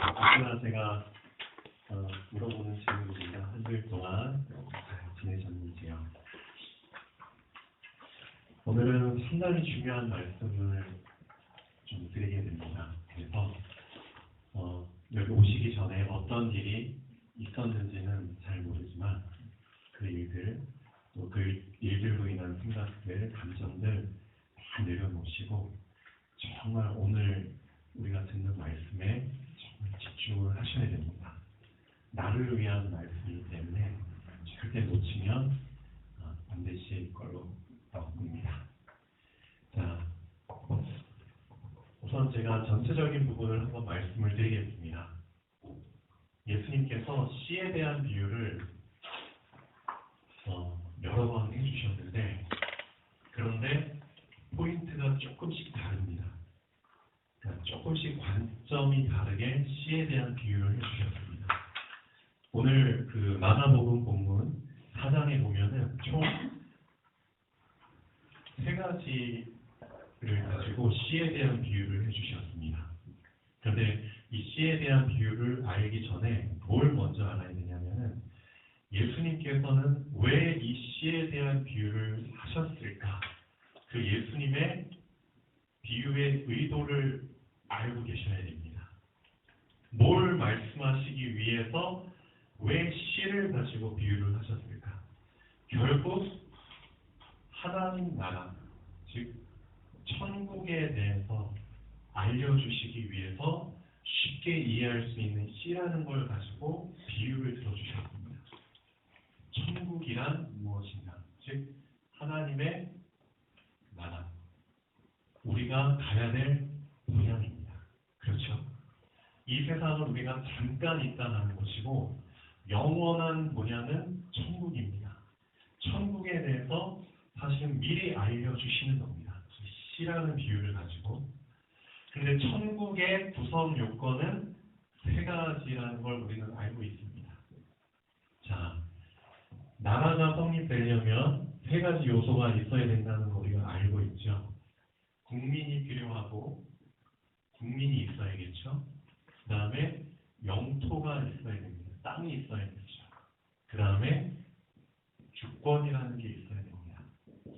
아까 제가 물어보는 질문입니다. 한 주일 동안 잘 지내셨는지요? 오늘은 상당히 중요한 말씀을 좀 드리게 됩니다. 그래서 여기 오시기 전에 어떤 일이 있었는지는 잘 모르지만 그 일들, 또 그 일들로 인한 생각들, 감정들 다 내려놓으시고 정말 오늘 우리가 듣는 말씀에 정말 집중을 하셔야 됩니다. 나를 위한 말씀이기 때문에 절대 놓치면 반드시 걸로 봅니다. 자, 우선 제가 전체적인 부분을 한번 말씀을 드리겠습니다. 예수님께서 씨에 대한 비유를 여러 번 해주셨는데, 그런데 포인트가 조금씩 다릅니다. 그러니까 조금씩 관점이 다르게 씨에 대한 비유를 해주셨습니다. 오늘 그 마가복음 본문 4장에 보면은 총 3가지를 가지고 씨에 대한 비유를 해주셨습니다. 그런데 이 씨에 대한 비유를 알기 전에 뭘 먼저 알아야 되냐면은 예수님께서는 왜 이 씨에 대한 비유를 하셨을까? 그 예수님의 비유의 의도를 알고 계셔야 됩니다. 뭘 말씀하시기 위해서 왜 씨를 가지고 비유를 하셨을까? 결국 하나님 나라, 즉 천국에 대해서 알려주시기 위해서 쉽게 이해할 수 있는 씨라는 걸 가지고 비유를 들어주셨습니다. 천국이란 무엇인가? 즉 하나님의 나라, 우리가 가야 될 본향입니다. 그렇죠? 이 세상은 우리가 잠깐 있다는 곳이고 영원한 본향은 천국입니다. 천국에 대해서 사실은 미리 알려주시는 겁니다. 씨라는 비유를 가지고. 그런데 천국의 구성 요건은 3가지라는 걸 우리는 알고 있습니다. 자, 나라가 성립되려면 3가지 요소가 있어야 된다는 걸 우리가 알고 있죠. 국민이 필요하고, 국민이 있어야겠죠. 그 다음에 영토가 있어야 됩니다. 땅이 있어야 되죠. 그 다음에 주권이라는 게 있어야 됩니다.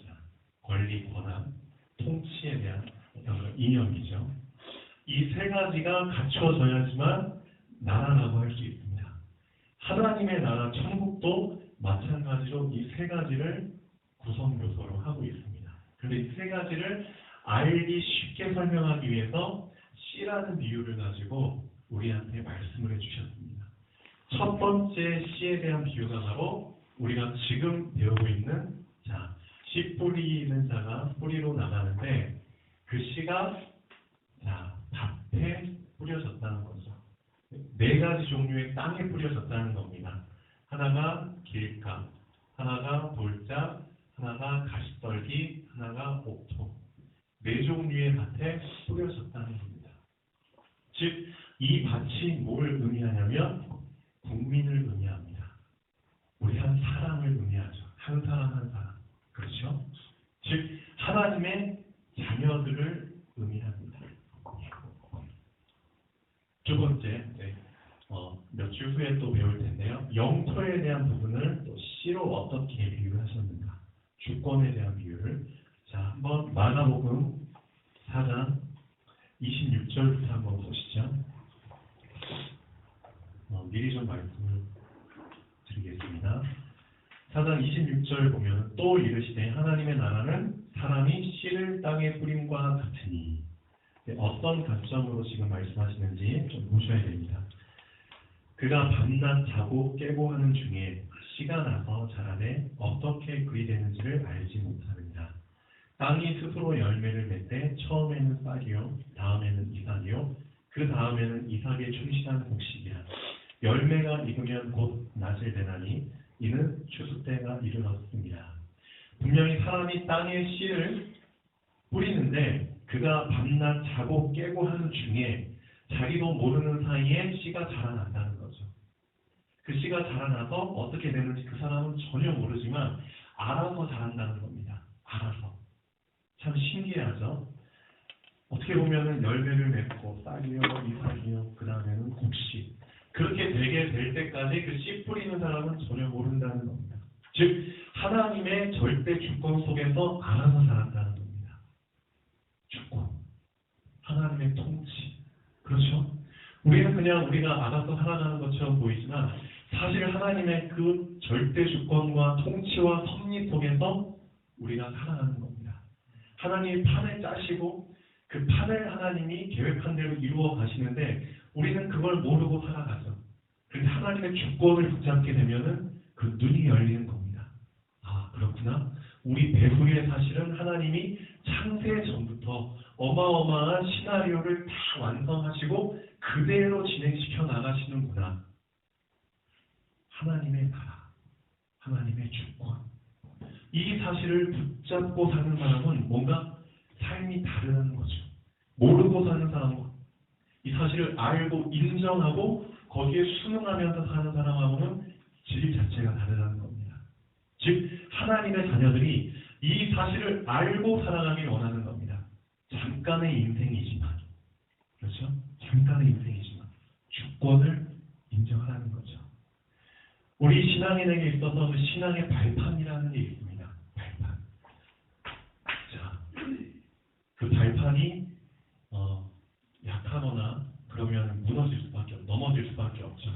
자, 권리, 권한, 통치에 대한 이념이죠. 이 3가지가 갖춰져야지만 나라라고 할 수 있습니다. 하나님의 나라 천국도 마찬가지로 이 3가지를 구성 요소로 하고 있습니다. 그런데 이 3가지를 알기 쉽게 설명하기 위해서 씨라는 비유를 가지고 우리한테 말씀을 해주셨습니다. 첫 번째 씨에 대한 비유가 바로 우리가 지금 배우고 있는 씨 뿌리는 자가 뿌리로 나가는데 그 씨가 밭에 뿌려졌다는 거죠. 4가지 종류의 땅에 뿌려졌다는 겁니다. 하나가 길가, 하나가 돌짝, 하나가 가시떨기, 하나가 옥토. 4종류의 밭에 뿌려졌다는 겁니다. 즉, 이 밭이 뭘 의미하냐면 국민을 의미합니다. 우리 한 사람을 의미하죠. 한 사람 한 사람. 그렇죠? 즉, 하나님의 자녀들을 의미합니다. 두 번째, 몇 주 후에 또 배울 텐데요. 영토에 대한 부분을 또 씨로 어떻게 비유하셨는가? 주권에 대한 비유를. 자, 한번 마가복음 4장 26절부터 한번 보시죠. 미리 좀 말씀을 드리겠습니다. 4장 26절 보면 또 이르시되 하나님의 나라는 사람이 씨를 땅에 뿌림과 같으니. 어떤 관점으로 지금 말씀하시는지 좀 보셔야 됩니다. 그가 밤낮 자고 깨고 하는 중에 씨가 나서 자라되 어떻게 그리 되는지를 알지 못하느니라. 땅이 스스로 열매를 맺되 처음에는 쌀이요 다음에는 이삭이요 그 다음에는 이삭에 충실한 곡식이라. 열매가 익으면 곧 낫을 되나니 이는 추수 때가 이르렀습니다. 분명히 사람이 땅에 씨를 뿌리는데 그가 밤낮 자고 깨고 하는 중에 자기도 모르는 사이에 씨가 자라난다는 거죠. 그 씨가 자라나서 어떻게 되는지 그 사람은 전혀 모르지만 알아서 자란다는 겁니다. 알아서. 참 신기하죠. 어떻게 보면은 열매를 맺고 쌀이요, 이삭이요, 그 다음에는 곡식. 그렇게 되게 될 때까지 그 씨 뿌리는 사람은 전혀 모른다는 겁니다. 즉 하나님의 절대 주권 속에서 알아서 살았다는 겁니다. 주권, 하나님의 통치. 그렇죠? 우리는 그냥 우리가 알아서 살아가는 것처럼 보이지만 사실 하나님의 그 절대 주권과 통치와 섭리 속에서 우리가 살아가는 겁니다. 하나님이 판을 짜시고 그 판을 하나님이 계획한 대로 이루어 가시는데 우리는 그걸 모르고 살아가죠. 그런데 하나님의 주권을 붙잡게 되면은 그 눈이 열리는 겁니다. 아, 그렇구나. 우리 배후에 사실은 하나님이 창세 전부터 어마어마한 시나리오를 다 완성하시고 그대로 진행시켜 나가시는구나. 하나님의 나라, 하나님의 주권. 이 사실을 붙잡고 사는 사람은 뭔가 삶이 다르다는 거죠. 모르고 사는 사람은 이 사실을 알고 인정하고 거기에 순응하면서 사는 사람하고는 질 자체가 다르다는 겁니다. 즉 하나님의 자녀들이 이 사실을 알고 살아가길 원하는 겁니다. 잠깐의 인생이지만, 그렇죠? 잠깐의 인생이지만 주권을 인정하라는 거죠. 우리 신앙인에게 있어서 그 신앙의 발판이라는 게 있습니다. 발판. 자, 그 발판이 약하거나 그러면 무너질 수밖에 없고 넘어질 수밖에 없죠.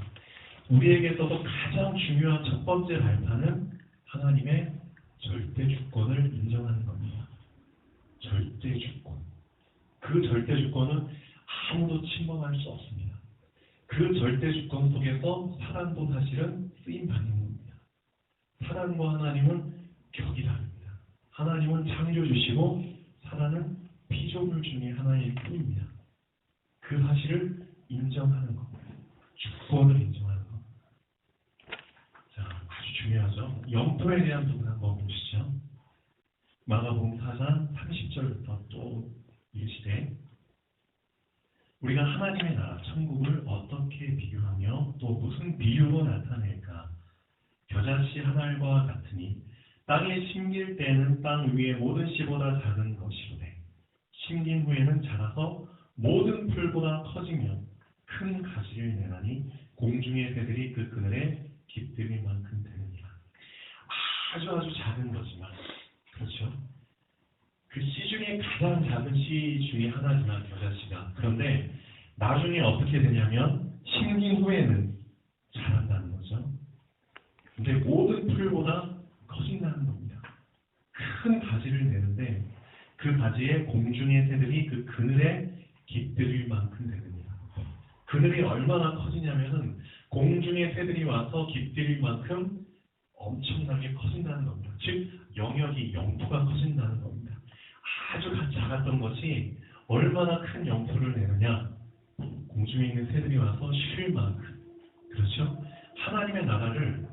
우리에게 있어서 가장 중요한 첫 번째 발판은 하나님의 절대 주권을 인정하는 겁니다. 절대 주권. 그 절대 주권은 아무도 침범할 수 없습니다. 그 절대 주권 속에서 사람도 사실은 쓰임 받는 겁니다. 사람과 하나님은 격이 다릅니다. 하나님은 창조주시고 사람은 피조물 중에 하나일 뿐입니다. 그 사실을 인정하는 겁니다. 주권을 인정하는 것. 자, 아주 중요하죠. 영토에 대한 부분 한번 보시죠. 마가복음 4장 30절부터 또 이르시되 우리가 하나님의 나라 천국을 어떻게 비교하며 또 무슨 비유로 나타낼까? 겨자씨 한 알과 같으니 땅에 심길 때에는 땅 위의 모든 씨보다 작은 것이로되 심긴 후에는 자라서 모든 풀보다 커지며 큰 가지를 내나니 공중의 새들이 그 그늘에 깃들일 만큼 되느니라. 아주 작은 거지만, 그렇죠? 그 씨 중에 가장 작은 씨 중에 하나지만 겨자씨가. 그런데 나중에 어떻게 되냐면 심긴 후에는 자란다는 거죠. 근데 모든 풀보다 커진다는 겁니다. 큰 가지를 내는데 그 가지에 공중의 새들이 그 그늘에 깃들일 만큼 되느니라. 그늘이 얼마나 커지냐면은 공중의 새들이 와서 깃들일 만큼 엄청나게 커진다는 겁니다. 즉 영역이 영토가 커진다는 겁니다. 아주 작았던 것이 얼마나 큰 영토를 내느냐. 공중에 있는 새들이 와서 쉴 만큼. 그렇죠? 하나님의 나라를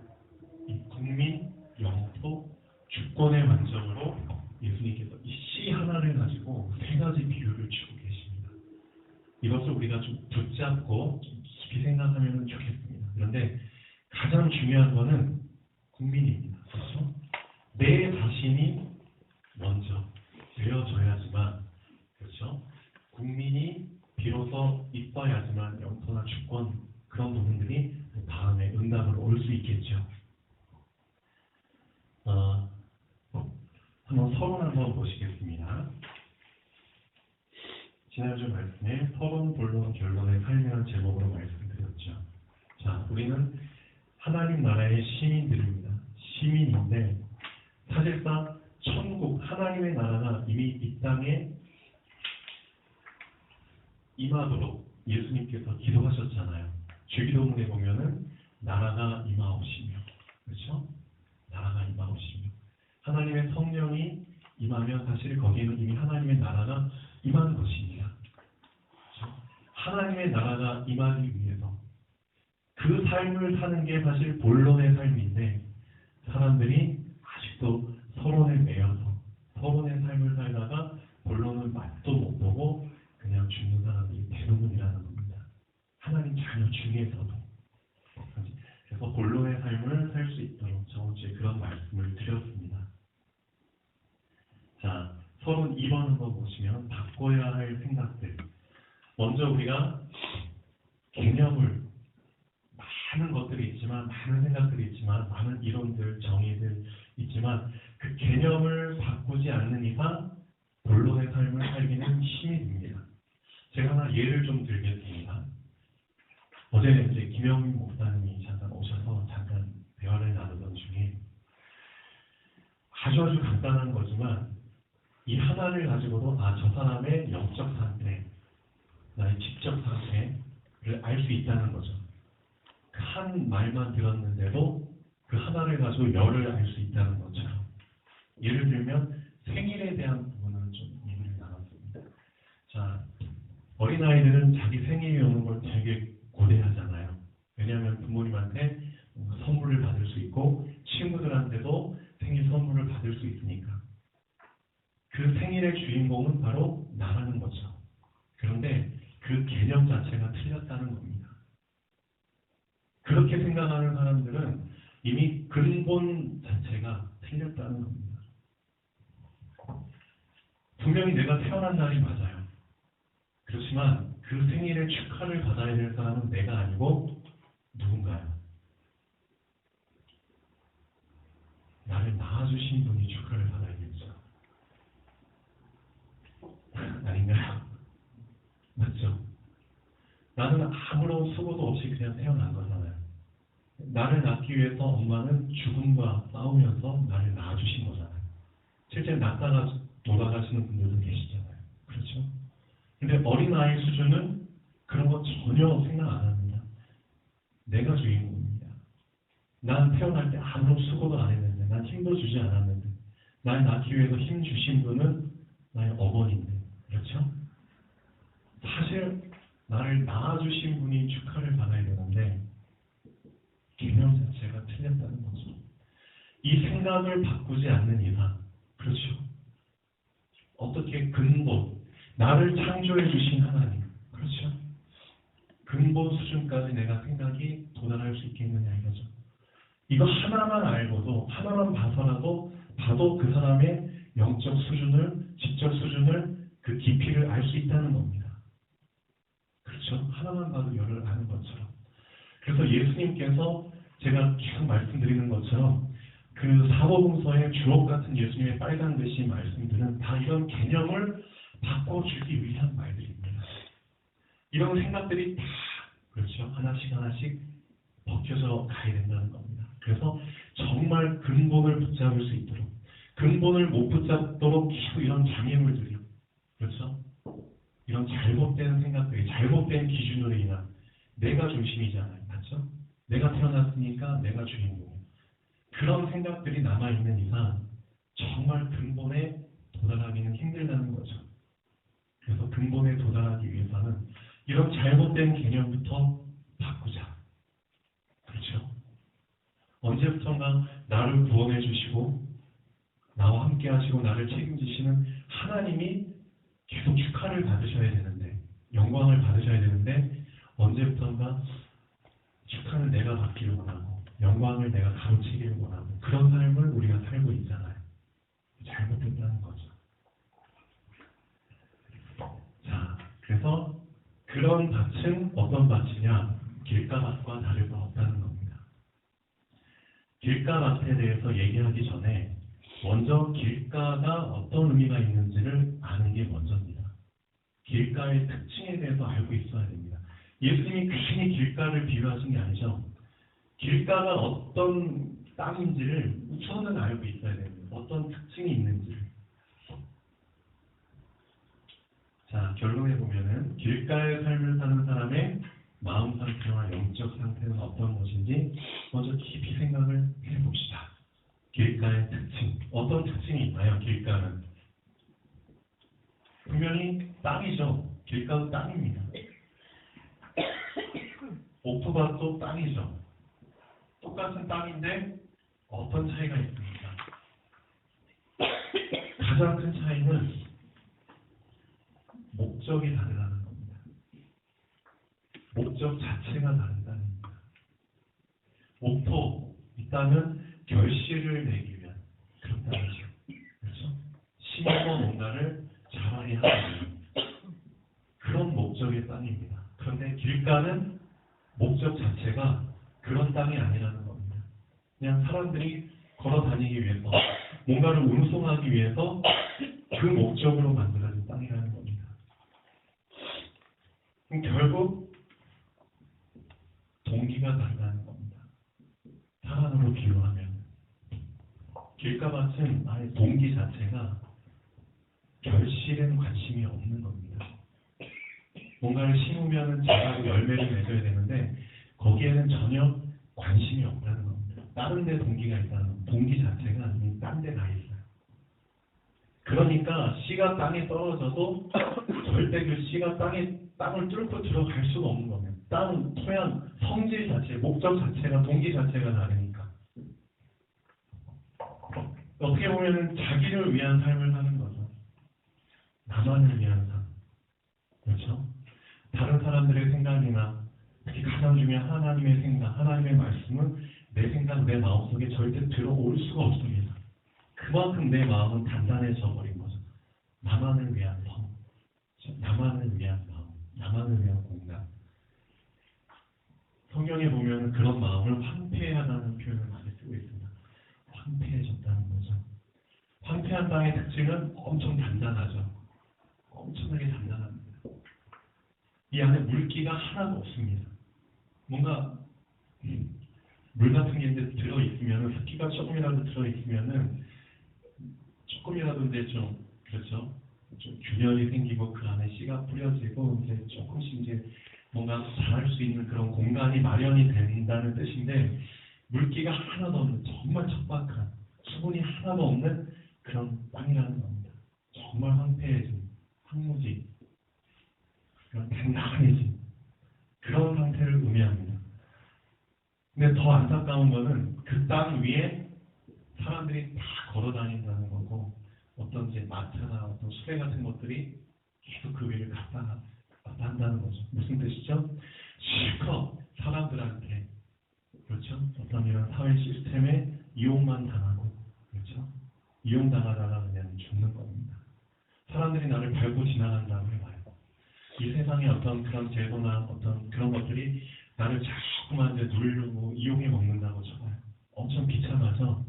이 국민, 영토, 주권의 관점으로 예수님께서 이 씨 하나를 가지고 세 가지 비유를 주고 계십니다. 이것을 우리가 좀 붙잡고 좀 깊이 생각하면 좋겠습니다. 그런데 가장 중요한 것은 국민입니다. 그렇죠? 내 자신이 먼저 되어져야지만, 그렇죠? 국민이 비로소 있어야지만 영토나 주권 그런 부분들이 다음에 응답으로 올 수 있겠죠. 한번 서론 한번 보시겠습니다. 지난주 말씀에 서론, 본론, 결론의 삶이라는 제목으로 말씀드렸죠. 자, 우리는 하나님 나라의 시민들입니다. 시민인데 사실상 천국, 하나님의 나라가 이미 이 땅에 임하도록 예수님께서 기도하셨잖아요. 주기도문에 보면은 나라가 임하옵시며, 그렇죠? 나라가 임하옵시며 하나님의 성령이 임하면 사실 거기에는 이미 하나님의 나라가 임하는 것입니다. 그렇죠? 하나님의 나라가 임하기 위해서 그 삶을 사는 게 사실 본론의 삶인데 사람들이 아직도 서론에 매여서 서론의 삶을 살다가 본론은 맛도 못 보고 그냥 죽는 사람이 대부분이라는 겁니다. 하나님 자녀 중에서도. 그래서 본론의 삶을 살 수 있도록 저번 주에 그런 말씀을 드렸습니다. 자, 32번 한번 보시면 바꿔야 할 생각들. 먼저 우리가 개념을 많은 것들이 있지만, 많은 생각들이 있지만, 많은 이론들, 정의들 있지만 그 개념을 바꾸지 않는 이상 본론의 삶을 살기는 힘이 듭니다. 제가 하나 예를 좀 들겠습니다. 어제 이제 김영민 목사님이 잠깐 오셔서 잠깐 대화를 나누던 중에 아주 간단한 거지만 이 하나를 가지고도 저 사람의 영적 상태, 나의 지적 상태를 알 수 있다는 거죠. 그 한 말만 들었는데도 그 하나를 가지고 열을 알 수 있다는 것처럼. 예를 들면 생일에 대한 부분은 좀 얘기를 나눴습니다. 자, 어린아이들은 자기 생일이 오는 걸 되게 고대하잖아요. 왜냐하면 부모님한테 선물을 받을 수 있고 친구들한테도 생일 선물을 받을 수 있으니까. 그 생일의 주인공은 바로 나라는 거죠. 그런데 그 개념 자체가 틀렸다는 겁니다. 그렇게 생각하는 사람들은 이미 근본 자체가 틀렸다는 겁니다. 분명히 내가 태어난 날이 맞아요. 그렇지만 그 생일의 축하를 받아야 될 사람은 내가 아니고 누군가요? 나를 낳아주신 분이 축하를 받아야겠죠. 아닌가요? 맞죠? 나는 아무런 수고도 없이 그냥 태어난 거잖아요. 나를 낳기 위해서 엄마는 죽음과 싸우면서 나를 낳아주신 거잖아요. 실제 낳다가 돌아가시는 분들도 계시잖아요. 그렇죠? 근데 어린아이 수준은 그런 거 전혀 생각 안 합니다. 내가 주인공입니다. 난 태어날 때 아무런 수고도 안 했는데, 난 힘도 주지 않았는데, 날 낳기 위해서 힘 주신 분은 나의 어머니인데, 그렇죠? 사실 나를 낳아주신 분이 축하를 받아야 되는데 개념 자체가 틀렸다는 거죠. 이 생각을 바꾸지 않는 이상, 그렇죠? 어떻게 근본, 나를 창조해 주신 하나님, 그렇죠? 근본 수준까지 내가 생각이 도달할 수 있겠느냐 이거죠. 이거 하나만 알고도, 하나만 봐도 그 사람의 영적 수준을, 지적 수준을, 그 깊이를 알 수 있다는 겁니다. 그렇죠? 하나만 봐도 열을 아는 것처럼. 그래서 예수님께서 제가 계속 말씀드리는 것처럼 그 사복음서의 주옥 같은 예수님의 빨간 글씨 말씀들은 다 이런 개념을 바꿔주기 위한 말들입니다. 이런 생각들이 다 그렇죠? 하나씩 벗겨져 가야 된다는 겁니다. 그래서 정말 근본을 붙잡을 수 있도록, 근본을 못 붙잡도록 계속 이런 장애물들이, 그렇죠? 이런 잘못된 생각들이, 잘못된 기준으로 인한, 내가 중심이잖아요. 맞죠? 내가 태어났으니까 내가 주인공이에요. 그런 생각들이 남아있는 이상 정말 근본에 도달하기는 힘들다는 거죠. 그래서 근본에 도달하기 위해서는 이런 잘못된 개념부터 바꾸자. 그렇죠? 언제부턴가 나를 구원해 주시고 나와 함께 하시고 나를 책임지시는 하나님이 계속 축하를 받으셔야 되는데, 영광을 받으셔야 되는데 언제부턴가 축하는 내가 받기를 원하고 영광을 내가 가로채기를 원하고 그런 삶을 우리가 살고 있잖아요. 잘못됐다는 거죠. 자, 그래서 그런 밭은 어떤 밭이냐? 길가밭과 다를 바 없다는 겁니다. 길가밭에 대해서 얘기하기 전에 먼저 길가가 어떤 의미가 있는지를 아는 게 먼저입니다. 길가의 특징에 대해서 알고 있어야 됩니다. 예수님이 괜히 길가를 비유하신 게 아니죠. 길가가 어떤 땅인지를 우선은 알고 있어야 됩니다. 어떤 특징이 있는지를. 자, 결론에 보면은 길가의 삶을 사는 사람의 마음 상태와 영적 상태는 어떤 것인지 먼저 깊이 생각을 해봅시다. 길가의 특징, 어떤 특징이 있나요? 길가는 분명히 땅이죠. 길가도 땅입니다. 오토밭도 땅이죠. 똑같은 땅인데 어떤 차이가 있습니까? 가장 큰 차이는 목적이 다르다는 겁니다. 목적 자체가 다르다는 겁니다. 목표 있다면 결실을 내기 위한 그런 땅이죠. 그렇죠? 심어서 뭔가를 자라게 하는 그런 목적의 땅입니다. 그런데 길가는 목적 자체가 그런 땅이 아니라는 겁니다. 그냥 사람들이 걸어 다니기 위해서 뭔가를 운송하기 위해서 그 목적으로 만들어진 땅이라는 겁니다. 그럼 결국 동기가 다르다는 겁니다. 사람으로 비유하면 길가밭은 아예 동기 자체가 결실엔 관심이 없는 겁니다. 뭔가를 심으면 자라고 열매를 맺어야 되는데 거기에는 전혀 관심이 없다는 겁니다. 다른 데 동기가 있다는 겁니다. 동기 자체가 이미 딴 데 가 있어요. 그러니까 씨가 땅에 떨어져도 절대 그 씨가 땅을 뚫고 들어갈 수가 없는 겁니다. 땅, 토양, 성질 자체, 목적 자체가, 동기 자체가 다르니까. 어떻게 보면은 자기를 위한 삶을 사는 거죠. 나만을 위한 삶. 그렇죠? 다른 사람들의 생각이나 특히 가장 중요한 하나님의 생각, 하나님의 말씀은 내 생각, 내 마음속에 절대 들어올 수가 없습니다. 그만큼 내 마음은 단단해져 버린 거죠. 나만을 위한 삶, 나만을 위한 마음, 나만을 위한 공간. 성경에 보면 그런 마음을 황폐하다는 표현을 많이 쓰고 있습니다. 황폐해졌다는 거죠. 황폐한 땅의 특징은 엄청 단단하죠. 엄청나게 단단합니다. 이 안에 물기가 하나도 없습니다. 뭔가 물 같은 게 이제 들어있으면, 습기가 조금이라도 들어있으면은 조금이라도 이제 좀 그렇죠. 좀 균열이 생기고 그 안에 씨가 뿌려지고 이제 조금씩 이제 뭔가 자랄 수 있는 그런 공간이 마련이 된다는 뜻인데 물기가 하나도 없는 정말 척박한 수분이 하나도 없는 그런 땅이라는 겁니다. 정말 황폐해진 황무지 그런 단단해진 그런 상태를 의미합니다. 근데 더 안타까운 거는 그 땅 위에 사람들이 다 걸어 다닌다는 거고 어떤 이제 마차나 어떤 수레 같은 것들이 계속 그 위를 갔다 한다는 거죠. 무슨 뜻이죠? 실컷 사람들한테 그렇죠? 어떤 이런 사회 시스템에 이용만 당하고 그렇죠? 이용당하다가 그냥 죽는 겁니다. 사람들이 나를 밟고 지나간다고 해봐요. 이 세상에 어떤 그런 제도나 어떤 그런 것들이 나를 자꾸만 이제 누르고 이용해 먹는다고 쳐봐요. 엄청 비참하죠?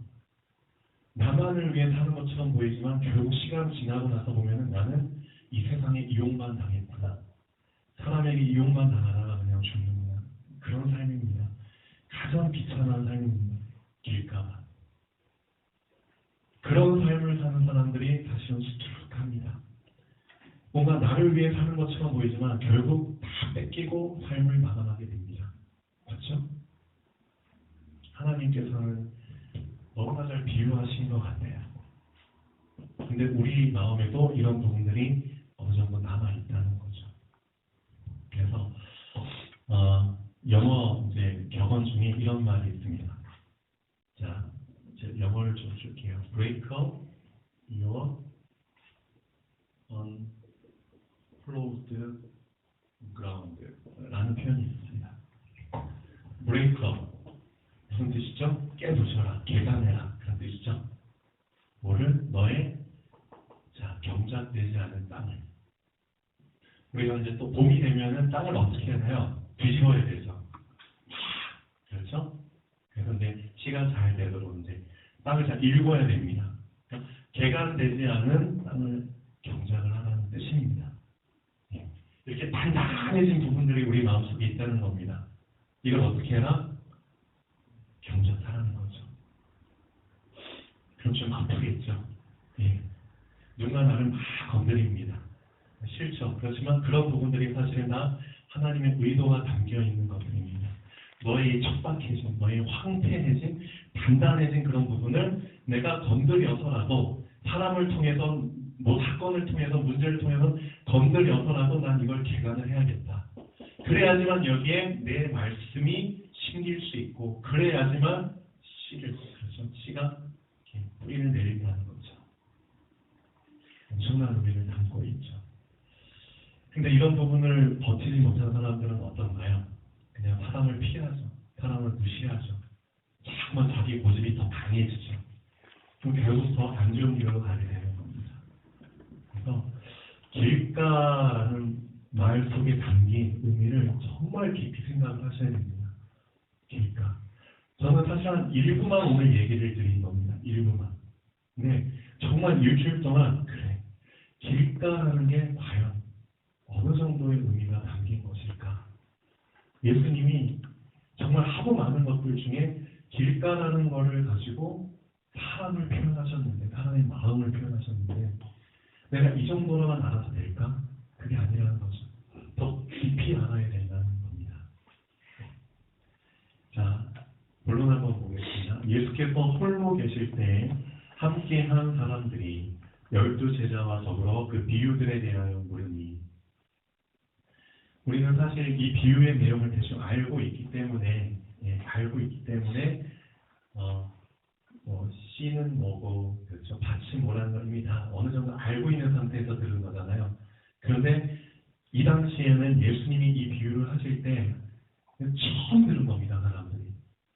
나만을 위해 사는 것처럼 보이지만 결국 시간 지나고 나서 보면은 나는 이 세상에 이용만 당했구나. 사람에게 이용만 당하다가 그냥 죽는구나. 그런 삶입니다. 가장 비참한 삶입니다. 길가가. 그런 삶을 사는 사람들이 사실은 수두룩합니다. 뭔가 나를 위해 사는 것처럼 보이지만 결국 다 뺏기고 삶을 마감하게 됩니다. 그렇죠? 하나님께서는 너무나 잘 비유하신 것 같아요. 근데 우리 마음에도 이런 부분들이 어느 정도 남아있다는 거죠. 그래서 영어 이제 격언 중에 이런 말이 있습니다. 자, 이제 영어를 좀 줄게요. Break up your unclosed ground 라는 표현이 있습니다. Break up 무슨 뜻이죠? 깨부셔라, 개간해라 그런 뜻이죠. 뭐를? 너의 경작되지 않은 땅을. 우리가 이제 또 봄이 되면은 땅을 어떻게 하나요? 뒤집어야 되죠. 그렇죠? 그래서 이제 씨가 잘 되도록 이제 땅을 잘 일궈야 됩니다. 그러니까 개간되지 않은 땅을 경작을 하라는 뜻입니다. 이렇게 단단해진 부분들이 우리 마음속에 있다는 겁니다. 이걸 어떻게 해라? 경작하라는 거죠. 그럼 좀 아프겠죠. 예. 누가 나를 막 건드립니다. 싫죠. 그렇지만 그런 부분들이 사실은 다 하나님의 의도가 담겨 있는 것들입니다. 너의 척박해진, 너의 황폐해진, 단단해진 그런 부분을 내가 건드려서라도 사람을 통해서, 뭐 사건을 통해서, 문제를 통해서 건드려서라도 난 이걸 개간을 해야겠다. 그래야지만 여기에 내 말씀이 심길 수 있고, 그래야지만 씨를, 그렇죠? 씨가 뿌리를 내린다는 거죠. 엄청난 의미를 담고 있죠. 근데 이런 부분을 버티지 못한 사람들은 어떤가요? 그냥 사람을 피하죠. 사람을 무시하죠. 자꾸만 자기 고집이 더 강해지죠. 그럼 결국 더 안 좋은 길로 가게 되는 겁니다. 그래서 길가라는 말 속에 담긴 의미를 정말 깊이 생각을 하셔야 됩니다. 길가. 저는 사실 한 일부만 오늘 얘기를 드린 겁니다. 일부만. 근데 정말 일주일 동안 그래. 길가라는 게 과연 어느 정도의 의미가 담긴 것일까? 예수님이 정말 하도 많은 것들 중에 길가라는 것을 가지고 사람을 표현하셨는데, 사람의 마음을 표현하셨는데, 내가 이 정도로만 알아서 될까? 그게 아니라는 거죠. 더 깊이 알아야 된다는 겁니다. 자, 본론 한번 보겠습니다. 예수께서 홀로 계실 때 함께한 사람들이 12제자와 더불어 그 비유들에 대하여 물으니, 우리는 사실 이 비유의 내용을 대충 알고 있기 때문에 씨는 뭐고, 그렇죠, 밭이 뭐라는 걸 이미 다 어느 정도 알고 있는 상태에서 들은 거잖아요. 그런데 이 당시에는 예수님이 이 비유를 하실 때 처음 들은 겁니다, 사람들이.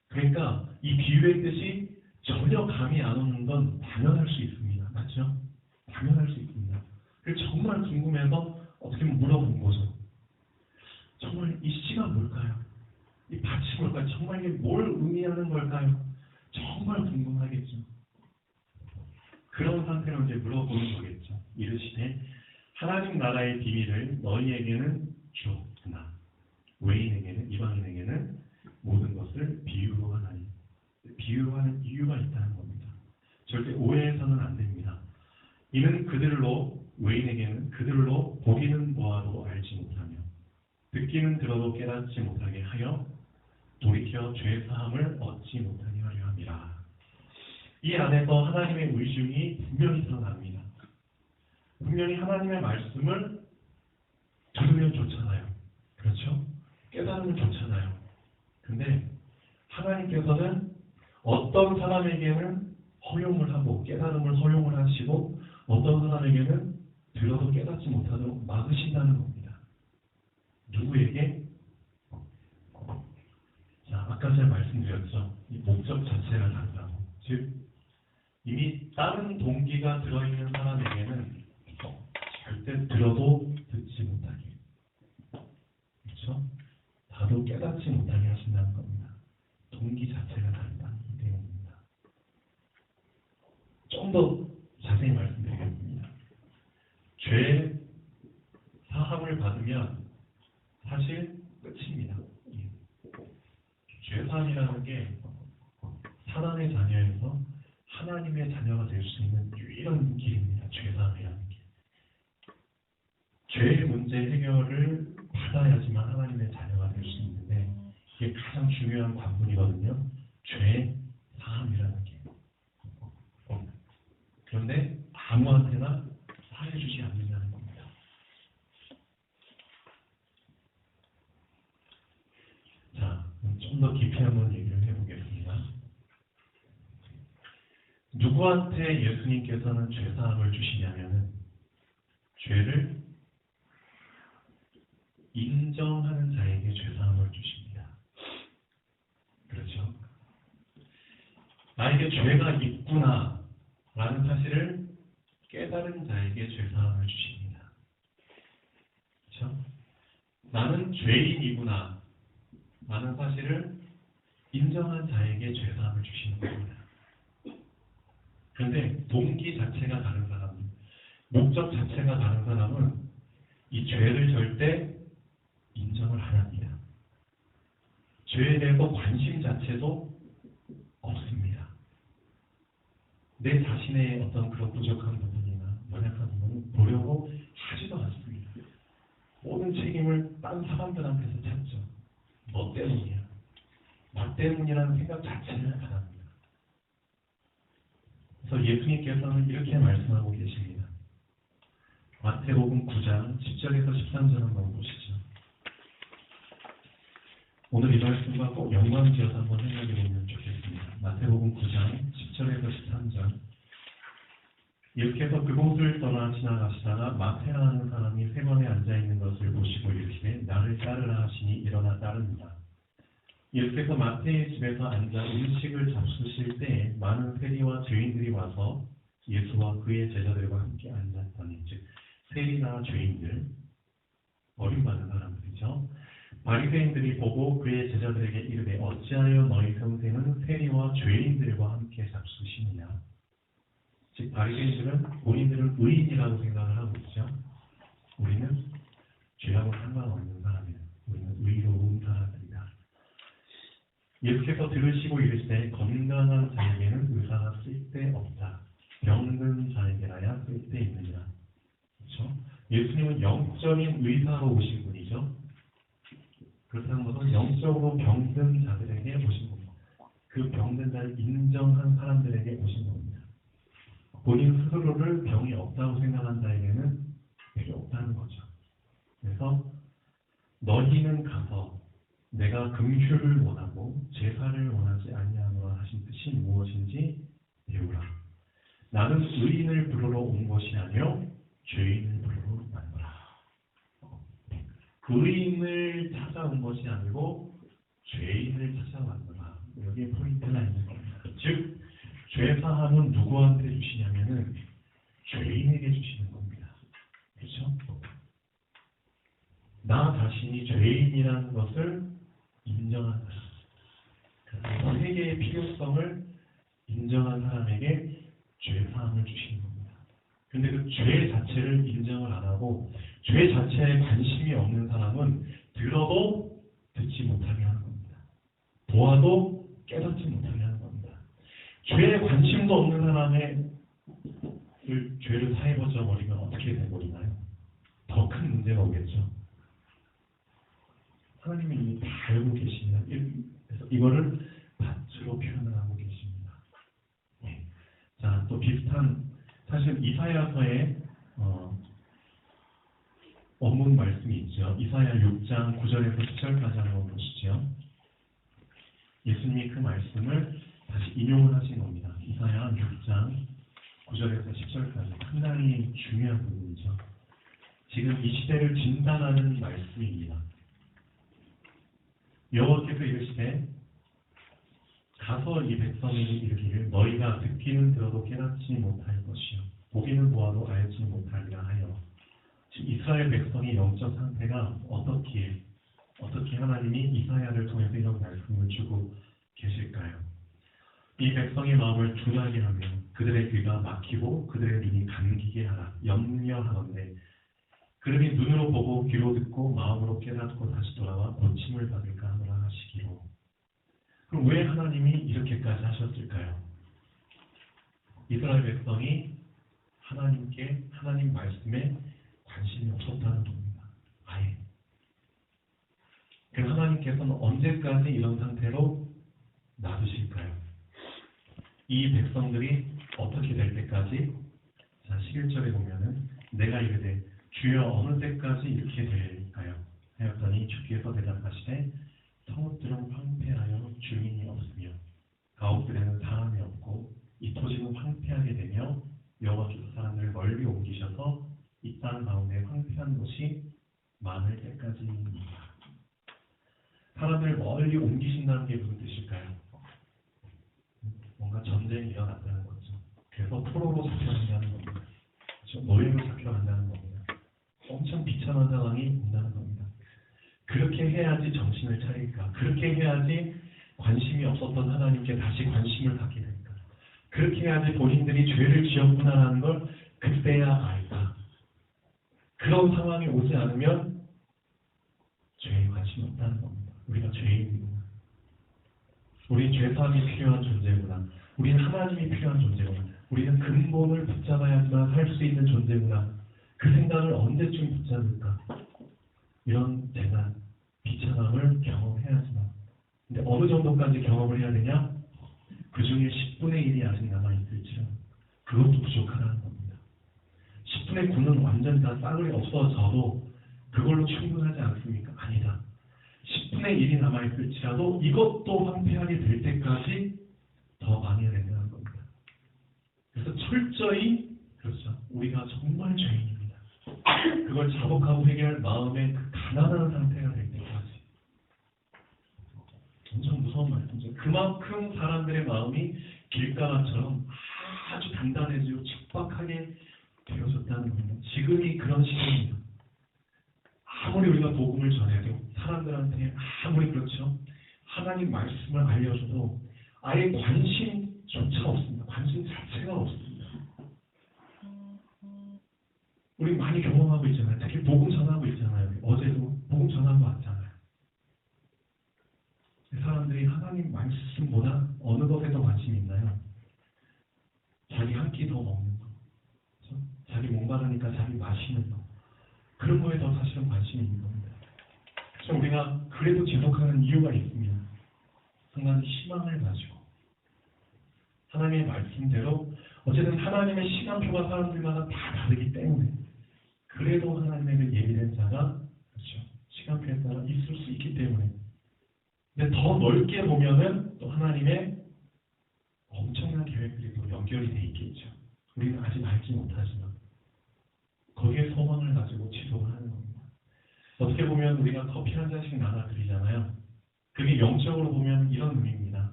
그러니까 이 비유의 뜻이 전혀 감이 안 오는 건 당연할 수 있습니다. 맞죠? 당연할 수 있습니다. 그래서 정말 궁금해서 어떻게 물어본 거죠. 정말 이 씨가 뭘까요? 이 밭이 뭘까요? 정말 이게 뭘 의미하는 걸까요? 정말 궁금하겠죠. 그런 상태로 이제 물어보는 거겠죠. 이르시되 하나님 나라의 비밀을 너희에게는 주었으나 외인에게는, 이방인에게는 모든 것을 비유로 하나니. 비유로 하는 이유가 있다는 겁니다. 절대 오해해서는 안 됩니다. 이는 그들로, 외인에게는 그들로 보기는 보아도 알지 못하며 듣기는 들어도 깨닫지 못하게 하여 돌이켜 죄 사함을 얻지 못하게 하려 함이라. 이 안에서 하나님의 의중이 분명히 드러납니다. 분명히 하나님의 말씀을 들으면 좋잖아요. 그렇죠? 깨달으면 좋잖아요. 근데 하나님께서는 어떤 사람에게는 허용을 하고 깨달음을 허용을 하시고 어떤 사람에게는 들어도 깨닫지 못하도록 막으신다는 겁니다. 누구에게? 자, 아까 제가 말씀드렸죠. 이 목적 자체가 다르다고. 즉 이미 다른 동기가 들어있는 사람에게는 절대 들어도 듣지 못하게, 그렇죠? 다도 깨닫지 못하게 하신다는 겁니다. 동기 자체가 다르다는 때문입니다. 좀 더 자세히 말씀드리겠습니다. 죄 사함을 받으면 사실 끝입니다. 죄 사함이라는 게 사람의 자녀에서 하나님의 자녀가 될 수 있는 유일한 길입니다. 죄 사함이라는 게. 죄의 문제 해결을 받아야지만 하나님의 자녀가 될 수 있는데 이게 가장 중요한 관문이거든요. 죄 사함이라는 게. 그런데 아무한테나 사해주지 않는다는 겁니다. 자, 좀 더 깊이 한번 얘기를 해보겠습니다. 누구한테 예수님께서는 죄사함을 주시냐면은 죄를 인정하는 자에게 죄사함을 주십니다. 그렇죠? 나에게 죄가 있구나 라는 사실을 깨달은 자에게 죄사함을 주십니다. 그렇죠? 나는 죄인이구나 라는 사실을 인정한 자에게 죄사함을 주시는 겁니다. 그런데 동기 자체가 다른 사람, 목적 자체가 다른 사람은 이 죄를 절대 인정을 안 합니다. 죄에 대해서 관심 자체도 없습니다. 내 자신의 어떤 그런 부족한 부분이나 연약한 부분을 보려고 하지도 않습니다. 모든 책임을 딴 사람들한테서 찾죠. 너 때문이야. 나 때문이라는 생각 자체를 안 합니다. 그래서 예수님께서는 이렇게 말씀하고 계십니다. 마태복음 9장 10절에서 13절 한번 보시죠. 오늘 이 말씀과 꼭 연관지어서 한번 생각해 보면 좋겠습니다. 마태복음 9장 10절에서 13절. 예수께서 그곳을 떠나 지나가시다가 마태라는 사람이 세번에 앉아있는 것을 보시고 이르시되 나를 따르라 하시니 일어나 따릅니다. 예수께서 마태의 집에서 앉아 음식을 잡수실 때 많은 세리와 죄인들이 와서 예수와 그의 제자들과 함께 앉았더니, 즉 세리나 죄인들, 버림받은 사람들이죠. 바리새인들이 보고 그의 제자들에게 이르되 어찌하여 너희 평생은 세리와 죄인들과 함께 잡수시느냐. 즉 바리새인들은 본인들은 의인이라고 생각을 하고 있죠. 우리는 죄하고 상관없는 사람이다. 우리는 의로운 사람들이다. 예수께서 들으시고 이르시되 건강한 자에게는 의사가 쓸데없다. 병든 자에게라야 쓸데있느니라. 그렇죠? 예수님은 영적인 의사로 오신 분이죠. 그렇다는 것은 영적으로 병든 자들에게 오신 겁니다. 그 병든 자를 인정한 사람들에게 오신 겁니다. 본인 스스로를 병이 없다고 생각한 자에게는 필요 없다는 거죠. 그래서 너희는 가서 내가 긍휼을 원하고 제사를 원하지 아니하노라 하신 뜻이 무엇인지 배우라. 나는 의인을 부르러 온 것이 아니요 죄인을 부르러 왔노라. 의인을 찾아온 것이 아니고 죄인을 찾아왔노라. 여기에 포인트가 있는 겁니다. 즉 죄사함은 누구한테 주시냐면은 죄인에게 주시는 겁니다. 그렇죠? 나 자신이 죄인이라는 것을 인정한 사람. 그래서 회개의 필요성을 인정한 사람에게 죄사함을 주시는 겁니다. 근데 그 죄 자체를 인정을 안 하고 죄 자체에 관심이 없는 사람은 들어도 듣지 못하게 하는 겁니다. 보아도 깨닫지 못하게 하는 겁니다. 죄에 관심도 없는 사람의 죄를 사해버져 버리면 어떻게 돼버리나요? 더 큰 문제가 오겠죠. 하나님이 이미 다 알고 계십니다. 그래서 이거를 밭으로 표현을 하고 계십니다. 네. 자, 또 비슷한 사실 이사야서에 원문 말씀이 있죠. 이사야 6장 9절에서 10절까지 한번 보시죠. 예수님이 그 말씀을 다시 인용을 하신 겁니다. 이사야 6장 9절에서 10절까지 상당히 중요한 부분이죠. 지금 이 시대를 진단하는 말씀입니다. 여호와께서 이르시되 가서 이 백성에게 이르기를 너희가 듣기는 들어도 깨닫지 못할 것이요 보기는 보아도 알지 못하리라 하여. 지금 이스라엘 백성의 영적 상태가 어떻게 하나님이 이사야를 통해서 이런 말씀을 주고 계실까요? 이 백성의 마음을 둔하게 하며 그들의 귀가 막히고 그들의 눈이 감기게 하라. 염려하건대 그들이 눈으로 보고 귀로 듣고 마음으로 깨닫고 다시 돌아와 고침을 받을까 하노라 하시기로. 그럼 왜 하나님이 이렇게까지 하셨을까요? 이스라엘 백성이 하나님 말씀에 관심이 없었다는 겁니다. 아예. 그럼 하나님께서는 언제까지 이런 상태로 놔두실까요? 이 백성들이 어떻게 될 때까지? 자, 11절에 보면은 내가 이르되 주여 어느 때까지 이렇게 될까요? 하였더니 주께서 대답하시되 성읍들은 황폐하여 주민이 없으며 가옥들에는 사람이 없고 이 토지는 황폐하게 되며 여호와께서 사람을 멀리 옮기셔서 이 땅 가운데 황폐한 곳이 많을 때까지입니다. 사람을 멀리 옮기신다는 게 무슨 뜻일까요? 뭔가 전쟁이 일어났다는 거죠. 그래서 포로로 잡혀간다는 겁니다. 그렇죠? 노예로 잡혀간다는 겁니다. 엄청 비참한 상황이 온다는 겁니다. 그렇게 해야지 정신을 차릴까? 그렇게 해야지 관심이 없었던 하나님께 다시 관심을 갖게 될까? 그렇게 해야지 본인들이 죄를 지었구나라는 걸 그때야 알까? 그런 상황이 오지 않으면 죄에 관심이 없다는 겁니다. 우리가 죄인이구나. 우리는 죄사함이 필요한 존재구나. 우리는 하나님이 필요한 존재구나. 우리는 근본을 붙잡아야지만 살 수 있는 존재구나. 그 생각을 언제쯤 붙잡을까? 이런 재난, 비참함을 경험해야지만. 근데 어느 정도까지 경험을 해야 되냐? 그 중에 10분의 1이 아직 남아있을지라 그것도 부족하다는 겁니다. 10분의 9는 완전히 다 싸그리 없어져도 그걸로 충분하지 않습니까? 아니다. 10분의 1이 남아있을지라도 이것도 황폐하게 될 때까지 더 망해야 된다는 겁니다. 그래서 철저히, 그렇죠. 우리가 정말 죄인입니다. 그걸 자복하고 회개할 마음의 그 가난한 상태가 될 때까지. 엄청 무서운 말씀이죠. 그만큼 사람들의 마음이 길가처럼 아주 단단해지고 척박하게 되어졌다는 겁니다. 지금이 그런 시대입니다. 아무리 우리가 복음을 전해도 사람들한테 아무리 그렇죠. 하나님 말씀을 알려줘도 아예 관심조차 없습니다. 관심 자체가 없습니다. 우리 많이 경험하고 있잖아요. 특히 복음 전하고 있잖아요. 어제도 복음 전하고 왔잖아요. 사람들이 하나님 말씀보다 어느 것에 더 관심이 있나요? 자기 한 끼 더 먹는 거. 그렇죠? 자기 목마르니까 자기 마시는 거. 그런 거에 더 사실은 관심이 있는 겁니다. 그래서 우리가 그래도 지속하는 이유가 있습니다. 상당히 희망을 가지고 하나님의 말씀대로 어쨌든 하나님의 시간표가 사람들마다 다 다르기 때문에 그래도 하나님에게 예비된 자가 그렇죠. 시간표에 따라 있을 수 있기 때문에 근데 더 넓게 보면은 또 하나님의 엄청난 계획들이 또 연결이 돼 있겠죠. 우리는 아직 알지 못하지만 거기에 소망을 가지고 지속을 하는 겁니다. 어떻게 보면 우리가 커피 한 잔씩 나눠드리잖아요. 그게 영적으로 보면 이런 의미입니다.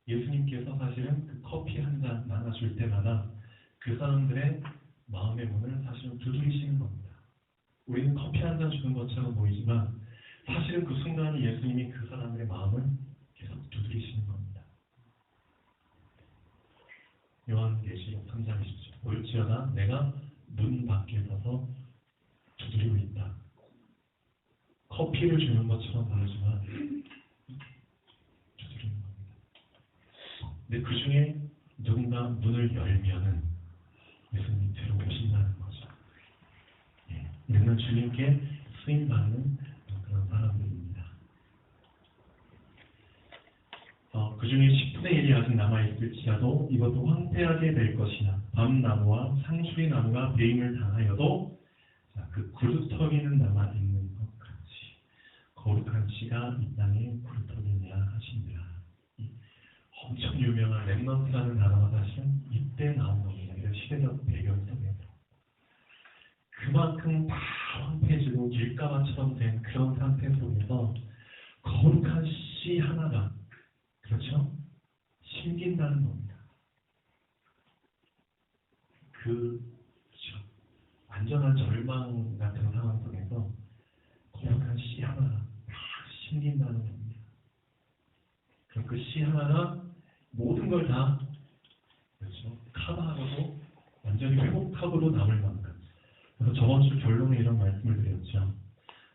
예수님께서 사실은 그 커피 한 잔 나눠줄 때마다 그 사람들의 마음의 문을 사실은 두드리시는 겁니다. 우리는 커피 한 잔 주는 것처럼 보이지만 사실은 그 순간에 예수님이 그 사람들의 마음을 계속 두드리시는 겁니다. 요한계시록 3장 20절 볼지어다 내가 문 밖에 서서 두드리고 있다. 커피를 주는 것처럼 보이지만 두드리는 겁니다. 근데 그 중에 누군가 문을 열면은 예수님이 들어오신다는 거죠. 예, 우리는 주님께 쓰임받는 그런 사람들입니다. 그 중에 10분의 1이 아직 남아있을지라도 이것도 황폐하게 될 것이나 밤나무와 상수리 나무가 배임을 당하여도 그 구루터기는 남아있는 것 같이 거룩한 씨가 이 땅에 구루터기냐 하시니라. 엄청 유명한 렘넌트라는 단어가 사실은 이때 나온 겁니다. 이런 시대적 배경 속에서 그만큼 다 황폐해지고 길가마처럼 된 그런 상태 속에서 거룩한 씨 하나가 그렇죠? 심긴다는 겁니다. 그렇죠. 완전한 절망 같은 상황 속에서 거룩한 씨 하나가 다 심긴다는 겁니다. 그럼 그 씨 하나가 모든 걸 다 그렇죠. 커버하고도 완전히 회복하고도 남을 만큼. 그래서 저번 주 결론에 이런 말씀을 드렸죠.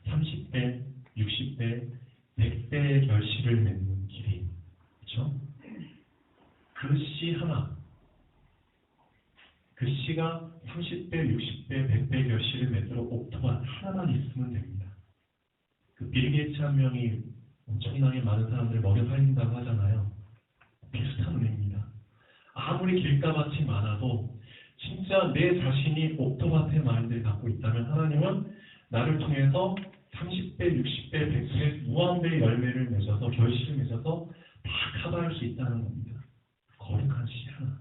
30배, 60배, 100배의 결실을 맺는 길이 그렇죠? 그 씨 하나 그 씨가 30배, 60배, 100배 결실을 맺도록 옥토가 하나만 있으면 됩니다. 그 빌 게이츠 한 명이 엄청나게 많은 사람들을 먹여 살린다고 하잖아요. 비슷한 의미입니다. 아무리 길가밭이 많아도 진짜 내 자신이 옥토밭의 마인드를 갖고 있다면 하나님은 나를 통해서 30배, 60배, 100배 무한배의 열매를 맺어서 결실을 맺어서 다 커버할 수 있다는 겁니다. 거룩한 씨 하나.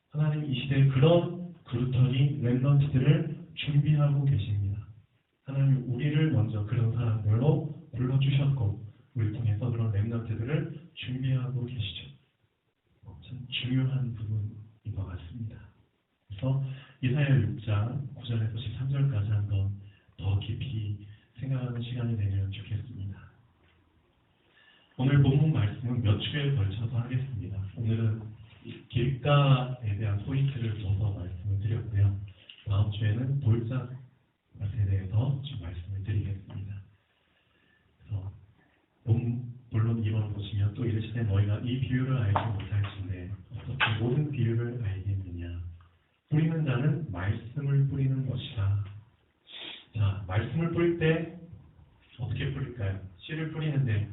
하나님 이 시대에 그런 그루터기 렘넌트들을 준비하고 계십니다. 하나님 우리를 먼저 그런 사람들로 불러주셨고 우리를 통해서 그런 렘넌트들을 준비하고 계시죠. 참 중요한 부분인 것 같습니다. 그래서 이사야 6장 9절에서 13절까지 한번 더 깊이 생각하는 시간이 되면 좋겠습니다. 오늘 본문 말씀은 몇 주에 걸쳐서 하겠습니다. 오늘은 길가에 대한 포인트를 둬서 말씀을 드렸고요. 다음 주에는 돌짝밭에 대해서 좀 말씀을 드리겠습니다. 그래서 물론 이번 보시면 또 이르시되 너희가 이 비유를 알지 못할진대 어떻게 모든 비유를 알겠느냐. 뿌리는 자는 말씀을 뿌리는 것이라. 자, 말씀을 뿌릴 때 어떻게 뿌릴까요? 씨를 뿌리는데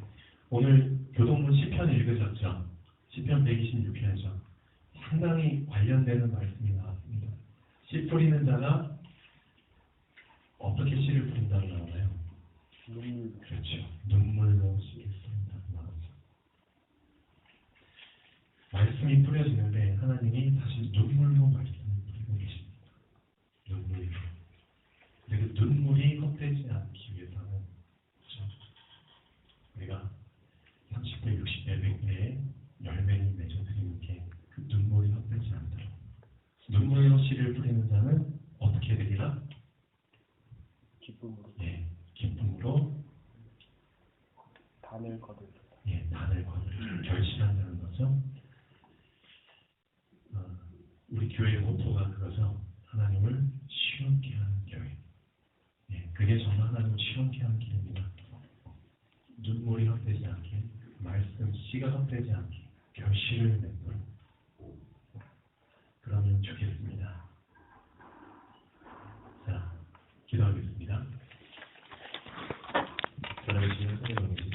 오늘 교동문 시편 읽으셨죠? 시편 126편이죠. 상당히 관련되는 말씀이 나왔습니다. 씨 뿌리는 자가 어떻게 씨를 뿌린다고 나오나요? 그렇죠. 눈물로 씨를 뿌린다고 나오죠. 말씀이 뿌려지는데 하나님이 다시 눈물로 말씀을 뿌리고 계십니다. 눈물로. 그리고 눈물이 헛되지 않기 위해서는 그렇죠. 우리가 30배, 60배, 100배의 열매를 맺어드리는 게 그 눈물이 헛되지 않도록 눈물로 씨를 뿌리는 자는 기쁨으로 기쁨으로 단을 거두리라. 단을 거두리라. 결심한다는 거죠. 우리 교회의 모토가 그거죠. 하나님을 시원케 하는 교회. 그게 정말 하나님을 시원케 하는 길입니다. 눈물이 헛되지 않게, 말씀 씨가 헛되지 않게 결실을 맺도록 그러면 좋겠습니다. 자, 기도하겠습니다.